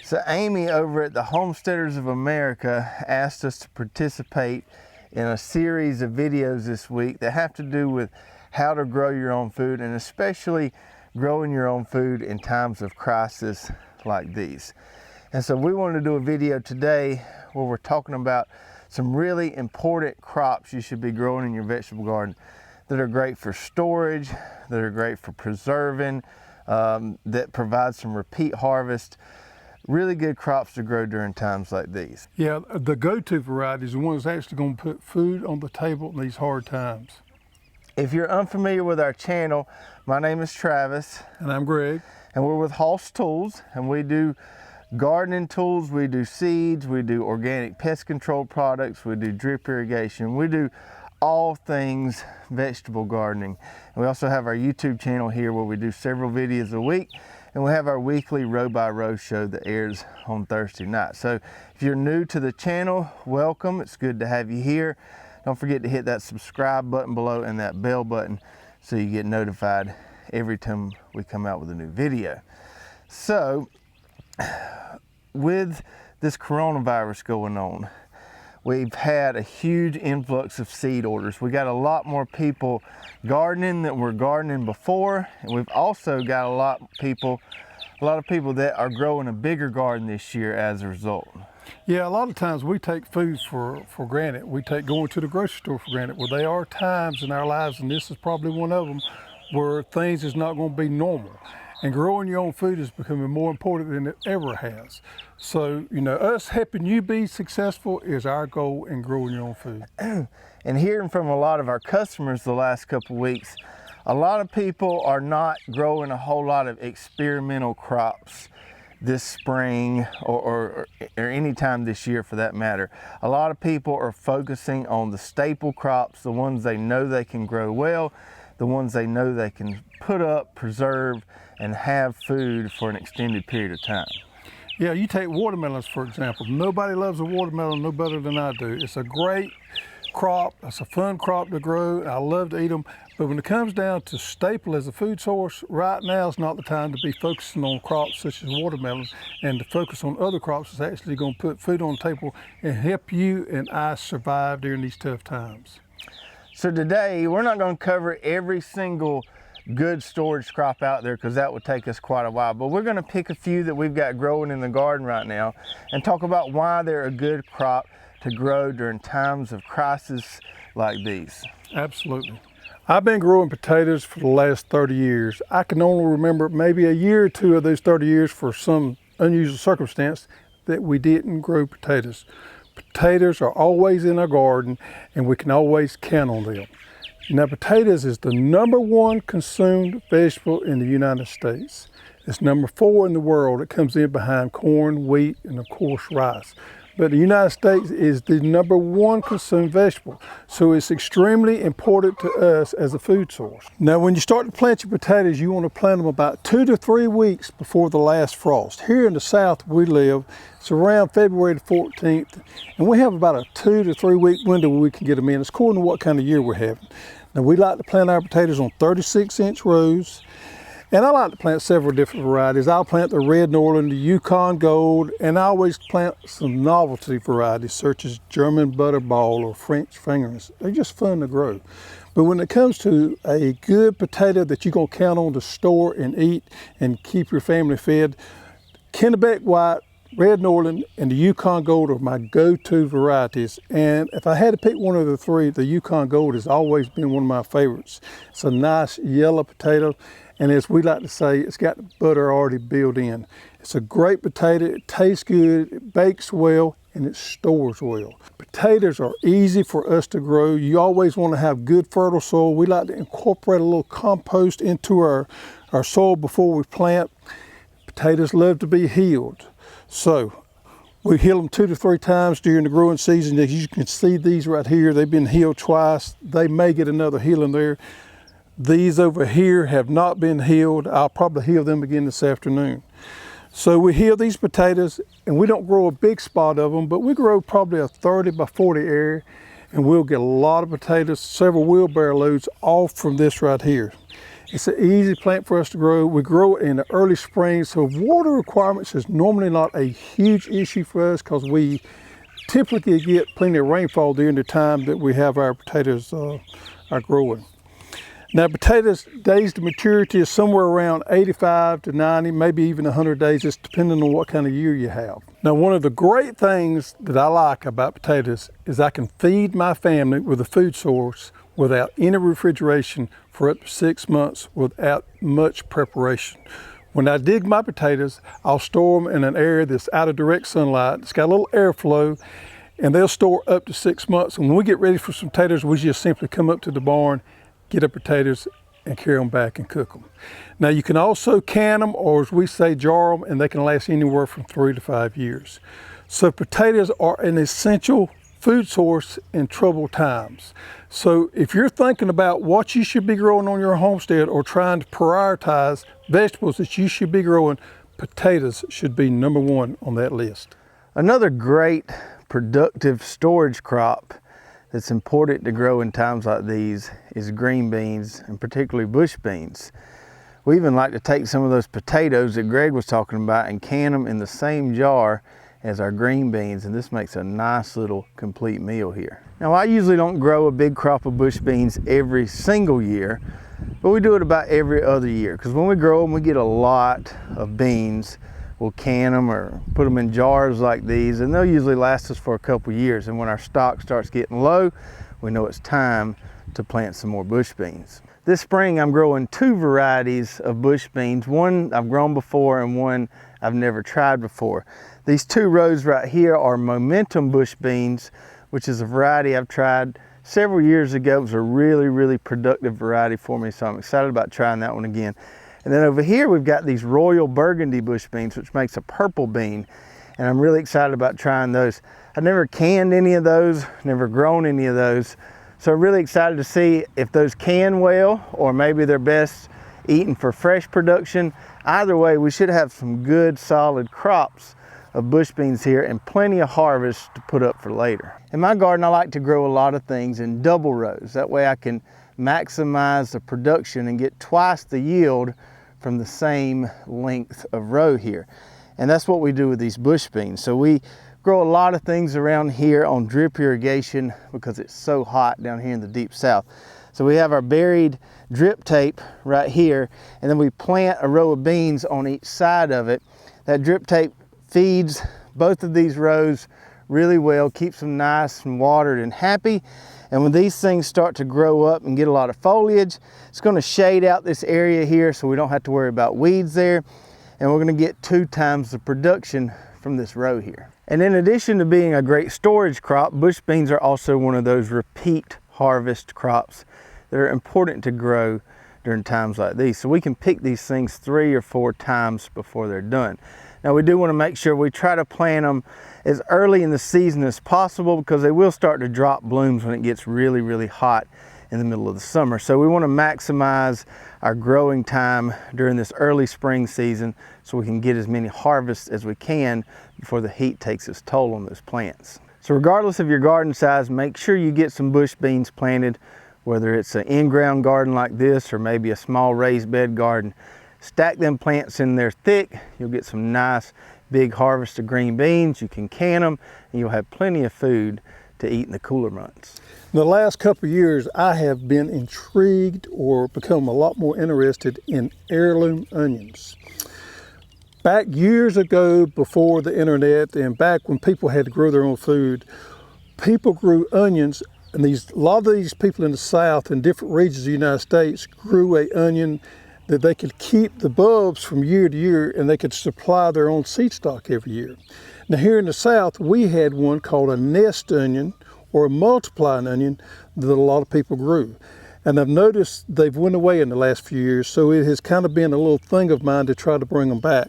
So Amy over at the Homesteaders of America asked us to participate in a series of videos this week that have to do with how to grow your own food, and especially growing your own food in times of crisis like these. And so we wanted to do a video today where we're talking about some really important crops you should be growing in your vegetable garden that are great for storage, that are great for preserving, that provide some repeat harvest. Really good crops to grow during times like these. Yeah, the go-to variety is the one that's actually going to put food on the table in these hard times. If you're unfamiliar with our channel, my name is Travis. And I'm Greg. And we're with Hoss Tools, and we do gardening tools, we do seeds, we do organic pest control products, we do drip irrigation, we do all things vegetable gardening. And we also have our YouTube channel here where we do several videos a week, and we have our weekly row by row show that airs on Thursday night. So if you're new to the channel, welcome. It's good to have you here. Don't forget to hit that subscribe button below and that bell button so you get notified every time we come out with a new video. So with this coronavirus going on, we've had a huge influx of seed orders. We got a lot more people gardening than were gardening before, and we've also got a lot of people that are growing a bigger garden this year as a result. Yeah, a lot of times we take food for granted. We take going to the grocery store for granted. Well, there are times in our lives, and this is probably one of them, where things is not going to be normal. And growing your own food is becoming more important than it ever has. So, you know, us helping you be successful is our goal in growing your own food. And hearing from a lot of our customers the last couple of weeks, a lot of people are not growing a whole lot of experimental crops this spring or any time this year for that matter. A lot of people are focusing on the staple crops, the ones they know they can grow well, the ones they know they can put up, preserve, and have food for an extended period of time. Yeah, you take watermelons, for example. Nobody loves a watermelon no better than I do. It's a great crop. It's a fun crop to grow. I love to eat them. But when it comes down to staple as a food source, right now is not the time to be focusing on crops such as watermelon, and to focus on other crops that's actually going to put food on the table and help you and I survive during these tough times. So today, we're not going to cover every single good storage crop out there because that would take us quite a while, but we're going to pick a few that we've got growing in the garden right now and talk about why they're a good crop to grow during times of crisis like these. Absolutely. I've been growing potatoes for the last 30 years. I can only remember maybe a year or two of those 30 years for some unusual circumstance that we didn't grow potatoes. Potatoes are always in our garden and we can always count on them. Now, potatoes is the #1 consumed vegetable in the United States. It's #4 in the world. It comes in behind corn, wheat, and of course rice. But the United States is the #1 consumed vegetable. So it's extremely important to us as a food source. Now, when you start to plant your potatoes, you want to plant them about 2 to 3 weeks before the last frost. Here in the South we live, it's around February the 14th, and we have about a 2 to 3 week window where we can get them in. It's according to what kind of year we're having. Now, we like to plant our potatoes on 36-inch rows, and I like to plant several different varieties. I'll plant the Red Norland, the Yukon Gold, and I always plant some novelty varieties such as German Butterball or French Fingerlings. They're just fun to grow. But when it comes to a good potato that you're going to count on to store and eat and keep your family fed, Kennebec White, Red Norland, and the Yukon Gold are my go-to varieties. And if I had to pick one of the three, the Yukon Gold has always been one of my favorites. It's a nice yellow potato, and as we like to say, it's got the butter already built in. It's a great potato. It tastes good, it bakes well, and it stores well. Potatoes are easy for us to grow. You always want to have good fertile soil. We like to incorporate a little compost into our soil before we plant. Potatoes love to be healed. So we heal them 2 to 3 times during the growing season. As you can see these right here, they've been healed twice. They may get another healing there. These over here have not been healed. I'll probably heal them again this afternoon. So we heal these potatoes, and we don't grow a big spot of them, but we grow probably a 30 by 40 area, and we'll get a lot of potatoes, several wheelbarrow loads off from this right here. It's an easy plant for us to grow. We grow it in the early spring, so water requirements is normally not a huge issue for us because we typically get plenty of rainfall during the time that we have our potatoes are growing. Now, potatoes, days to maturity is somewhere around 85 to 90, maybe even 100 days, just depending on what kind of year you have. Now, one of the great things that I like about potatoes is I can feed my family with a food source without any refrigeration for up to 6 months without much preparation. When I dig my potatoes, I'll store them in an area that's out of direct sunlight. It's got a little airflow, and they'll store up to 6 months. And when we get ready for some potatoes, we just simply come up to the barn, get our potatoes, and carry them back and cook them. Now, you can also can them, or as we say, jar them, and they can last anywhere from 3 to 5 years. So potatoes are an essential food source in troubled times. So if you're thinking about what you should be growing on your homestead or trying to prioritize vegetables that you should be growing, potatoes should be number one on that list. Another great productive storage crop that's important to grow in times like these is green beans, and particularly bush beans. We even like to take some of those potatoes that Greg was talking about and can them in the same jar as our green beans, and this makes a nice little complete meal here. Now, I usually don't grow a big crop of bush beans every single year, but we do it about every other year, because when we grow them, we get a lot of beans. We'll can them or put them in jars like these, and they'll usually last us for a couple years. And when our stock starts getting low, we know it's time to plant some more bush beans. This spring, I'm growing 2 varieties of bush beans. One I've grown before and one I've never tried before. These 2 rows right here are momentum bush beans, which is a variety I've tried several years ago. It was a really, really productive variety for me, so I'm excited about trying that one again. And then over here, we've got these Royal Burgundy bush beans, which makes a purple bean. And I'm really excited about trying those. I've never canned any of those, never grown any of those. So I'm really excited to see if those can well, or maybe they're best eaten for fresh production. Either way, we should have some good, solid crops of bush beans here and plenty of harvest to put up for later. In my garden, I like to grow a lot of things in double rows. That way I can maximize the production and get twice the yield from the same length of row here. And that's what we do with these bush beans. So we grow a lot of things around here on drip irrigation because it's so hot down here in the deep south. So we have our buried drip tape right here, and then we plant a row of beans on each side of it. That drip tape feeds both of these rows really well, keeps them nice and watered and happy. And when these things start to grow up and get a lot of foliage, it's going to shade out this area here so we don't have to worry about weeds there. And we're going to get 2 times the production from this row here. And in addition to being a great storage crop, bush beans are also one of those repeat harvest crops that are important to grow during times like these. So we can pick these things 3 or 4 times before they're done. Now, we do want to make sure we try to plant them as early in the season as possible, because they will start to drop blooms when it gets really, really hot in the middle of the summer. So we want to maximize our growing time during this early spring season so we can get as many harvests as we can before the heat takes its toll on those plants. So regardless of your garden size, make sure you get some bush beans planted, whether it's an in-ground garden like this or maybe a small raised bed garden. Stack them plants in there thick. You'll get some nice big harvest of green beans. You can can them, and you'll have plenty of food to eat in the cooler months. In the last couple of years, I have been intrigued or become a lot more interested in heirloom onions. Back years ago, before the internet, and back when people had to grow their own food, people grew onions, and a lot of these people in the South and different regions of the United States grew an onion that they could keep the bulbs from year to year, and they could supply their own seed stock every year. Now here in the South, we had one called a nest onion or a multiplying onion that a lot of people grew. And I've noticed they've went away in the last few years, so it has kind of been a little thing of mine to try to bring them back.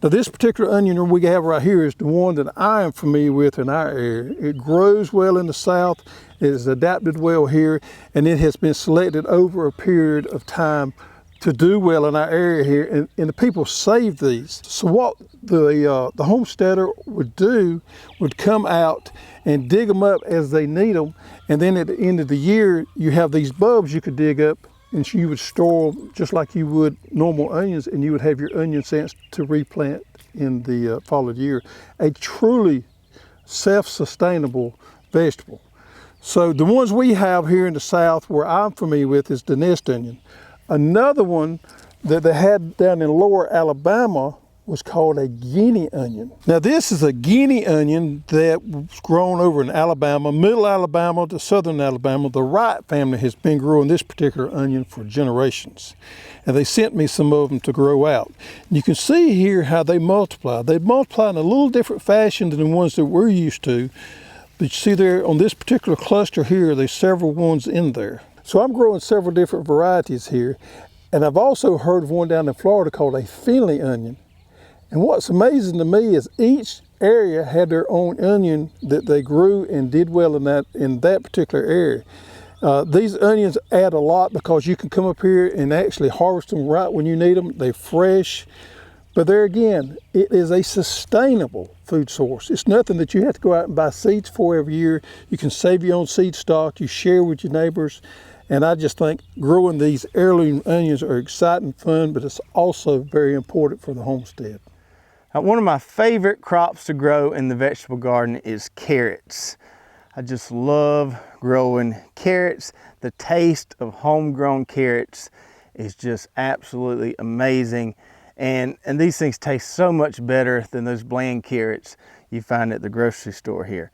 Now this particular onion we have right here is the one that I am familiar with in our area. It grows well in the South, it is adapted well here, and it has been selected over a period of time to do well in our area here, and the people save these. So what the homesteader would do would come out and dig them up as they need them, and then at the end of the year, you have these bulbs you could dig up and you would store them just like you would normal onions, and you would have your onion plants to replant in the following year. A truly self-sustainable vegetable. So the ones we have here in the South where I'm familiar with is the nest onion. Another one that they had down in lower Alabama was called a Guinea onion. Now this is a Guinea onion that was grown over in Alabama, middle Alabama to southern Alabama. The Wright family has been growing this particular onion for generations. And they sent me some of them to grow out. And you can see here how they multiply. They multiply in a little different fashion than the ones that we're used to. But you see there on this particular cluster here, there's several ones in there. So I'm growing several different varieties here. And I've also heard of one down in Florida called a Finley onion. And what's amazing to me is each area had their own onion that they grew and did well in that particular area. These onions add a lot because you can come up here and actually harvest them right when you need them. They're fresh. But there again, it is a sustainable food source. It's nothing that you have to go out and buy seeds for every year. You can save your own seed stock. You share with your neighbors. And I just think growing these heirloom onions are exciting, fun, but it's also very important for the homestead. One of my favorite crops to grow in the vegetable garden is carrots. I just love growing carrots. The taste of homegrown carrots is just absolutely amazing. And these things taste so much better than those bland carrots you find at the grocery store here.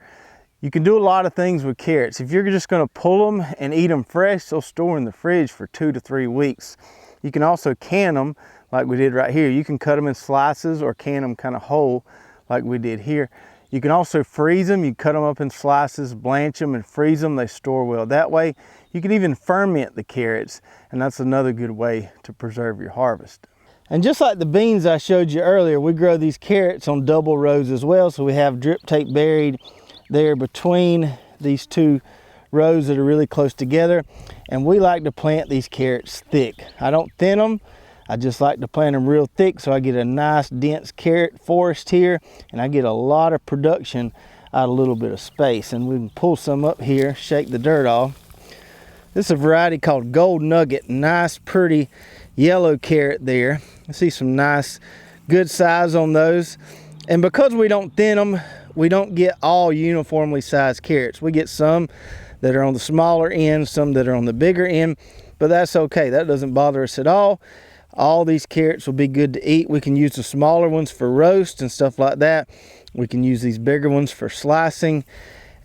You can do a lot of things with carrots. If you're just gonna pull them and eat them fresh, they'll store in the fridge for 2 to 3 weeks. You can also can them like we did right here. You can cut them in slices or can them kind of whole like we did here. You can also freeze them. You cut them up in slices, blanch them and freeze them. They store well that way. You can even ferment the carrots, and that's another good way to preserve your harvest. And just like the beans I showed you earlier, we grow these carrots on double rows as well. So we have drip tape buried there between these 2 rows that are really close together. And we like to plant these carrots thick. I don't thin them. I just like to plant them real thick so I get a nice dense carrot forest here, and I get a lot of production out of a little bit of space. And we can pull some up here, shake the dirt off. This is a variety called Gold Nugget. Nice pretty yellow carrot there. I see some nice good size on those. And because we don't thin them, we don't get all uniformly sized carrots. We get some that are on the smaller end, some that are on the bigger end, but that's okay. That doesn't bother us at all. All these carrots will be good to eat. We can use the smaller ones for roast and stuff like that. We can use these bigger ones for slicing,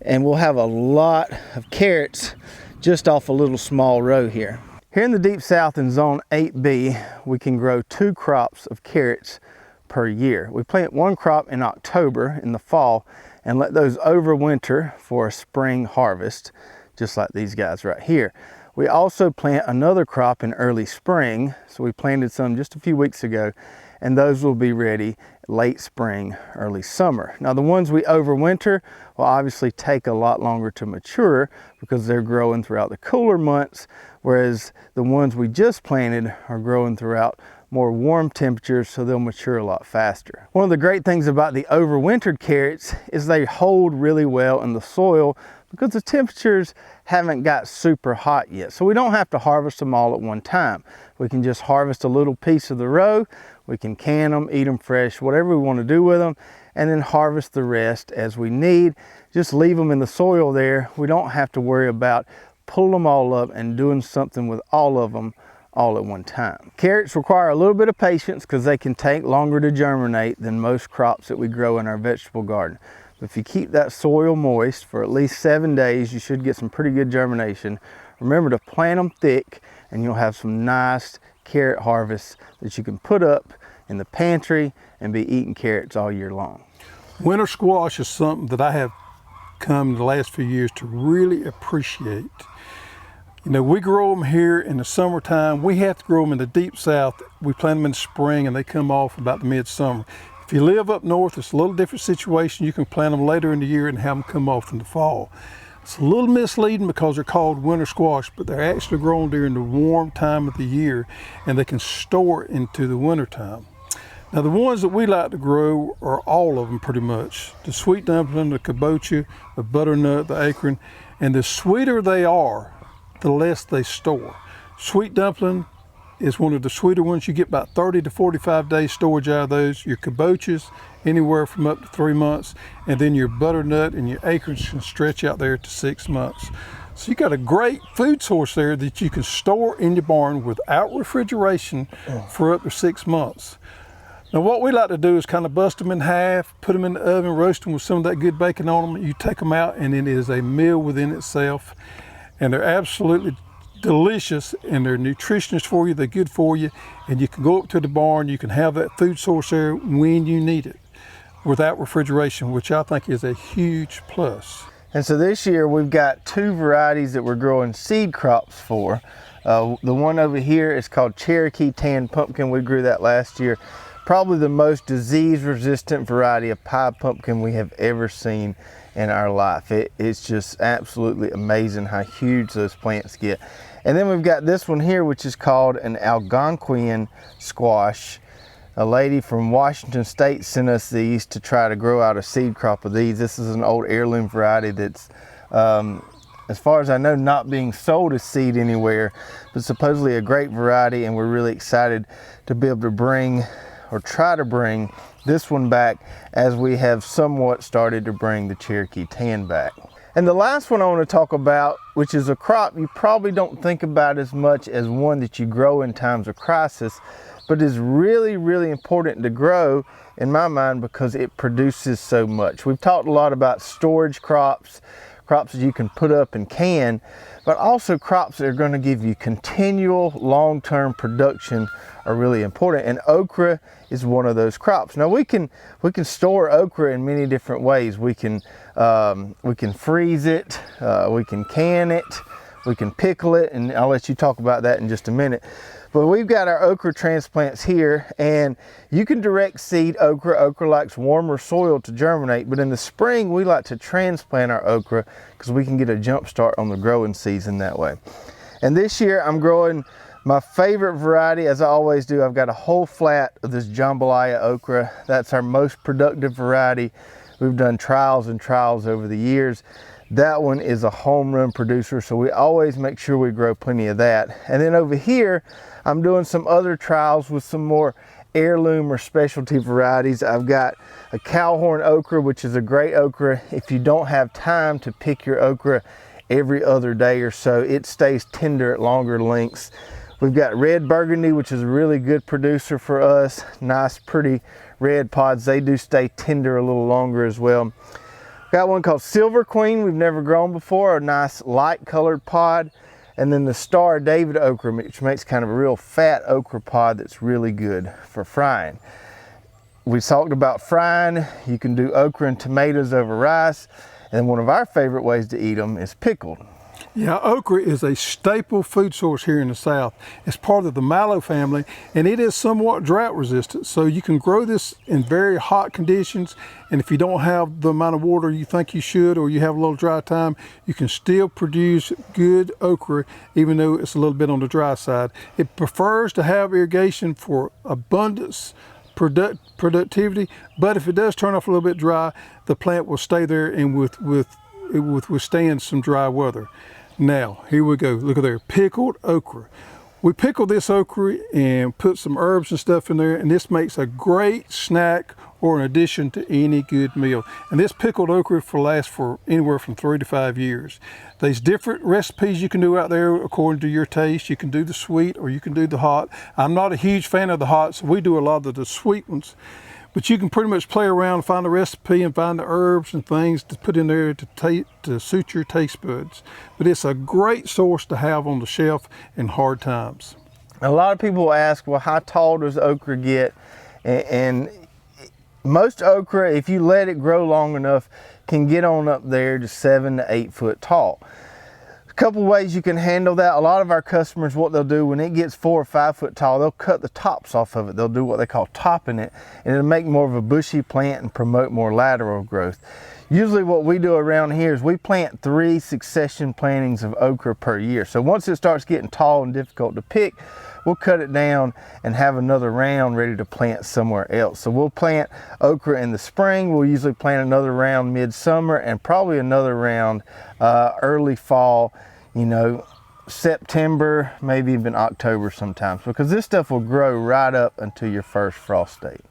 and we'll have a lot of carrots just off a little small row here. Here in the Deep South in Zone 8B, we can grow 2 crops of carrots per year. We plant 1 crop in October in the fall and let those overwinter for a spring harvest, just like these guys right here. We also plant another crop in early spring. So we planted some just a few weeks ago, and those will be ready late spring, early summer. Now the ones we overwinter will obviously take a lot longer to mature because they're growing throughout the cooler months, whereas the ones we just planted are growing throughout more warm temperatures, so they'll mature a lot faster. One of the great things about the overwintered carrots is they hold really well in the soil because the temperatures haven't got super hot yet. So we don't have to harvest them all at one time. We can just harvest a little piece of the row. We can can them, eat them fresh, whatever we want to do with them, and then harvest the rest as we need. Just leave them in the soil there. We don't have to worry about pulling them all up and doing something with all of them all at one time. Carrots require a little bit of patience because they can take longer to germinate than most crops that we grow in our vegetable garden. But if you keep that soil moist for at least 7 days, you should get some pretty good germination. Remember to plant them thick, and you'll have some nice carrot harvests that you can put up in the pantry and be eating carrots all year long. Winter squash is something that I have come the last few years to really appreciate. You know, we grow them here in the summertime. We have to grow them in the Deep South. We plant them in the spring and they come off about the midsummer. If you live up north, it's a little different situation. You can plant them later in the year and have them come off in the fall. It's a little misleading because they're called winter squash, but they're actually grown during the warm time of the year, and they can store into the winter time. Now the ones that we like to grow are all of them pretty much. The sweet dumpling, the kabocha, the butternut, the acorn, and the sweeter they are, the less they store. Sweet dumpling is one of the sweeter ones. You get about 30 to 45 days storage out of those. Your kabochas, anywhere from up to 3 months. And then your butternut and your acorns can stretch out there to 6 months. So you got a great food source there that you can store in your barn without refrigeration for up to 6 months. Now what we like to do is kind of bust them in half, put them in the oven, roast them with some of that good bacon on them. You take them out and it is a meal within itself. And they're absolutely delicious, and they're nutritious for you, they're good for you, and you can go up to the barn, you can have that food source there when you need it without refrigeration, which I think is a huge plus. And so this year we've got 2 varieties that we're growing seed crops for. The one over here is called Cherokee Tan Pumpkin. We grew that last year. Probably the most disease-resistant variety of pie pumpkin we have ever seen in our life. It's just absolutely amazing how huge those plants get. And then we've got this one here, which is called an Algonquian squash. A lady from Washington State sent us these to try to grow out a seed crop of these. This is an old heirloom variety that's, as far as I know, not being sold as seed anywhere, but supposedly a great variety, and we're really excited to be able to bring, or try to bring, this one back as we have somewhat started to bring the Cherokee Tan back. And the last one I want to talk about, which is a crop you probably don't think about as much as one that you grow in times of crisis, but is really, really important to grow in my mind because it produces so much. We've talked a lot about storage crops, crops that you can put up and can, but also crops that are going to give you continual long-term production are really important, and okra is one of those crops. Now we can store okra in many different ways. We can freeze it, we can can it, we can pickle it, and I'll let you talk about that in just a minute. But we've got our okra transplants here, and you can direct seed okra. Okra likes warmer soil to germinate, but in the spring we like to transplant our okra because we can get a jump start on the growing season that way. And this year I'm growing my favorite variety, as I always do. I've got a whole flat of this jambalaya okra. That's our most productive variety. We've done trials and trials over the years. That one is a home run producer, so we always make sure we grow plenty of that. And then over here, I'm doing some other trials with some more heirloom or specialty varieties. I've got a cowhorn okra, which is a great okra. If you don't have time to pick your okra every other day or so, it stays tender at longer lengths. We've got red burgundy, which is a really good producer for us. Nice, pretty red pods. They do stay tender a little longer as well. Got one called Silver Queen. We've never grown before. A nice light colored pod. And then the Star David okra, which makes kind of a real fat okra pod that's really good for frying. We talked about frying. You can do okra and tomatoes over rice. And one of our favorite ways to eat them is pickled. Yeah, okra is a staple food source here in the South. It's part of the mallow family, and it is somewhat drought resistant. So you can grow this in very hot conditions, and if you don't have the amount of water you think you should, or you have a little dry time, you can still produce good okra, even though it's a little bit on the dry side. It prefers to have irrigation for abundance, productivity, but if it does turn off a little bit dry, the plant will stay there and it will withstand some dry weather. Now, here we go. Look at there, pickled okra. We pickle this okra and put some herbs and stuff in there, and this makes a great snack or an addition to any good meal. And this pickled okra lasts for anywhere from 3 to 5 years. There's different recipes you can do out there according to your taste. You can do the sweet or you can do the hot. I'm not a huge fan of the hot, so we do a lot of the sweet ones. But you can pretty much play around, find the recipe and find the herbs and things to put in there to suit your taste buds. But it's a great source to have on the shelf in hard times. A lot of people ask, well, how tall does okra get? And most okra, if you let it grow long enough, can get on up there to 7 to 8 foot tall. Couple ways you can handle that. A lot of our customers, what they'll do when it gets 4 or 5 foot tall, they'll cut the tops off of it. They'll do what they call topping it, and it'll make more of a bushy plant and promote more lateral growth. Usually what we do around here is we plant 3 succession plantings of okra per year. So once it starts getting tall and difficult to pick, we'll cut it down and have another round ready to plant somewhere else. So we'll plant okra in the spring. We'll usually plant another round midsummer and probably another round early fall, you know, September, maybe even October sometimes, because this stuff will grow right up until your first frost date.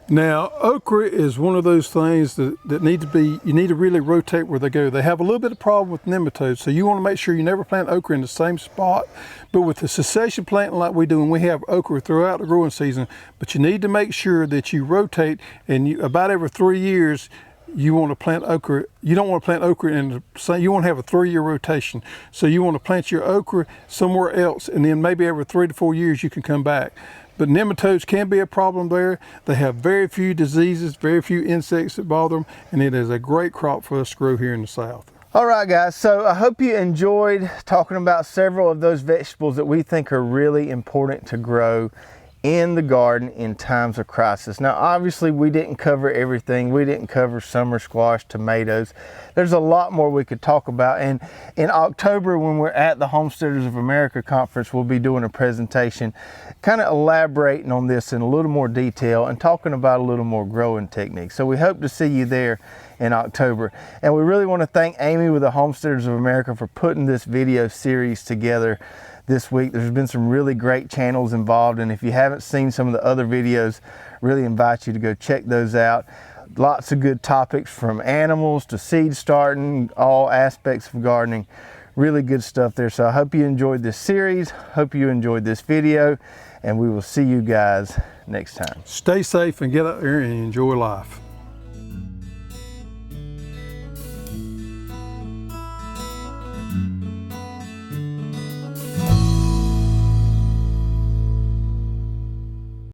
Now, okra is one of those things that need to be, you need to really rotate where they go. They have a little bit of problem with nematodes, so you want to make sure you never plant okra in the same spot. But with the succession planting like we do, and we have okra throughout the growing season, but you need to make sure that you rotate, and about every 3 years, you want to plant okra. You don't want to plant okra in the same, you want to have a 3-year rotation. So you want to plant your okra somewhere else, and then maybe every 3 to 4 years you can come back. But nematodes can be a problem there. They have very few diseases, very few insects that bother them, and it is a great crop for us to grow here in the South. All right, guys, so I hope you enjoyed talking about several of those vegetables that we think are really important to grow in the garden in times of crisis. Now, obviously, we didn't cover everything. We didn't cover summer squash, tomatoes. There's a lot more we could talk about. And in October, when we're at the Homesteaders of America conference, we'll be doing a presentation kind of elaborating on this in a little more detail and talking about a little more growing techniques. So we hope to see you there in October. And we really want to thank Amy with the Homesteaders of America for putting this video series together this week. There's been some really great channels involved, and if you haven't seen some of the other videos, really invite you to go check those out. Lots of good topics, from animals to seed starting, all aspects of gardening. Really good stuff there. So I hope you enjoyed this series, hope you enjoyed this video, and we will see you guys next time. Stay safe and get out there and enjoy life.